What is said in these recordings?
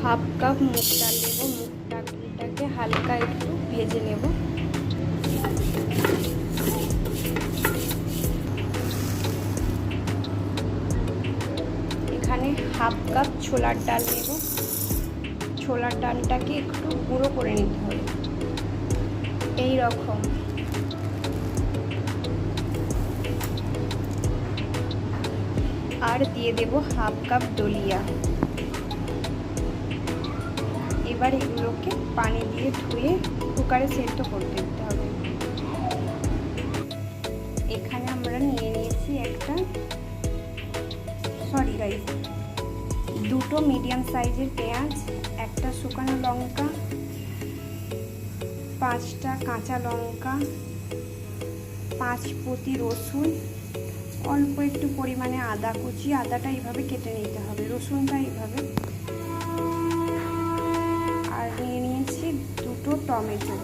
Half cup মুগ ডাল দেব। মুগ ডালটাকে হালকা একটু ভেজে নেব। এখানে হাফ কাপ ছোলার ডাল নেব। ছোলার ডালটাকে একটু গুঁড়ো করে নিতে হবে এই রকম। আর দিয়ে দেব হাফ কাপ দলিয়া। এবার এগুলোকে পানি দিয়ে ধুয়ে কুকারে সেদ্ধ করে দিতে হবে। এখানে আমরা নিয়ে নিয়েছি দুটো মিডিয়াম সাইজের পেঁয়াজ, একটা শুকনো লঙ্কা, 5টা কাঁচা লঙ্কা, 5 পতি রসুন, অল্প একটু পরিমাণে আদা কুচি। আদাটা এইভাবে কেটে নিতে হবে, রসুনটা এইভাবে। আর নিয়ে নিয়েছি 2টো টমেটো।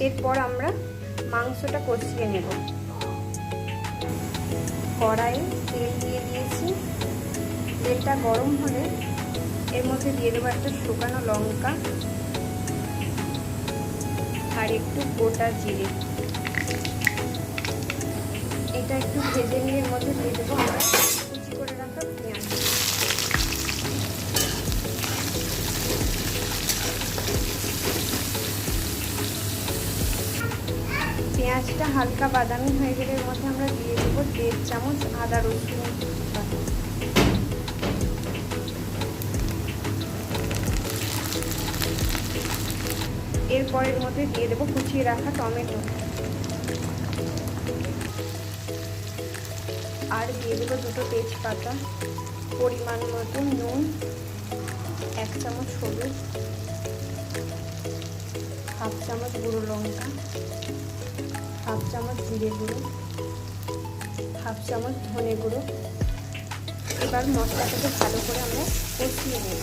এরপর আমরা মাংসটা কষিয়ে নেব। কড়াইয়ে তেল দিয়ে দিয়েছি। তেলটা গরম হলে এর মধ্যে দিয়ে দেবো একটা শুকনো লঙ্কা আর একটু গোটা জিরে। এটা একটু ভেজে নিয়ে এর মধ্যে দিয়ে দেবো আমরা কুচি করে রাখা পেঁয়াজ। পেঁয়াজটা হালকা বাদামি হয়ে গেলে এর মধ্যে আমরা দিয়ে দেবো 1.5 চামচ আদা রসুন বাটা। এরপর এর মধ্যে দিয়ে দেবো কুচিয়ে রাখা টমেটো। আর দিয়ে দেবো 2টো তেজপাতা, পরিমাণ মতো নুন, 1 চামচ হলুদ, হাফ চামচ গুঁড়ো লঙ্কা, হাফ চামচ জিরে গুঁড়ো, হাফ চামচ ধনে গুঁড়ো। এবার মশলাটাকে ভালো করে আমরা কষিয়ে নেব।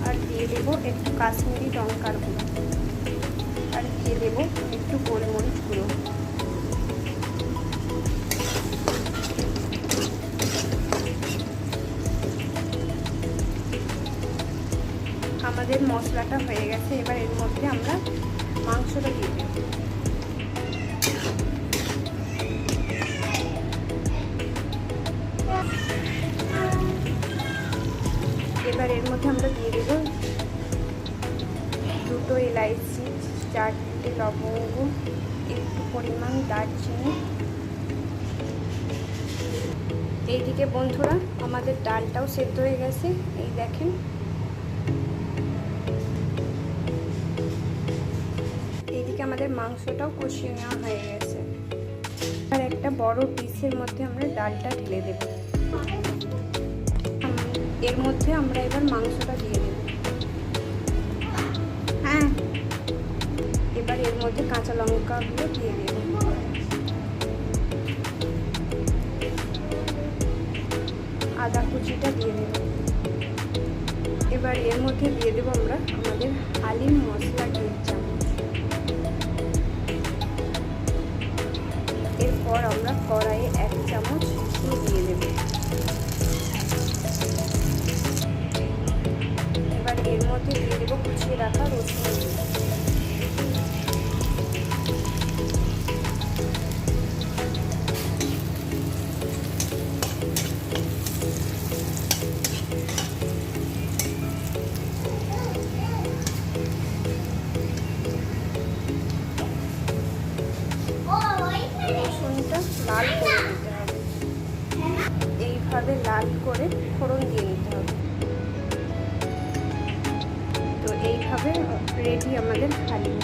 আর দিয়ে দেবো একটু কাশ্মীরি লঙ্কার গুঁড়ো, আর দিয়ে দেবো একটু গোলমরিচ গুঁড়ো। আমাদের মশলাটা হয়ে গেছে। এবার এর মধ্যে আমরা মাংসটা দিয়ে দেব। এবার এর মধ্যে আমরা দিয়ে দেব 2টো এলাইচি, 4টে লবঙ্গ, একটু পরিমাণ দারচিনি। এইদিকে বন্ধুরা আমাদের ডালটাও সেদ্ধ হয়ে গেছে, এই দেখেন। এইদিকে আমাদের মাংসটাও কষিয়ে নেওয়া হয়ে গেছে। আর একটা বড় ডিশের মধ্যে আমরা ডালটা ঢেলে দেব। এর মধ্যে আমরা এবার মাংসটা দিয়ে দেব। এবার এর মধ্যে কাঁচা লঙ্কাগুলো দিয়ে দেব। আদা কুচিটা দিয়ে দেব। এবার এর মধ্যে দিয়ে দেব আমরা আমাদের হালিম মশলা 1 চামচ। এরপর আমরা কড়াইয়ে 1 চামচ দিয়ে দেব। এবার এর মধ্যে দিয়ে দেবো কুচিয়ে রাখা রসুন। রসুনটা লাল করে দিতে হবে, এইভাবে লাল করে ফোড়ন দিয়ে নিতে হবে। তো এইভাবে রেডি আমাদের হালিম।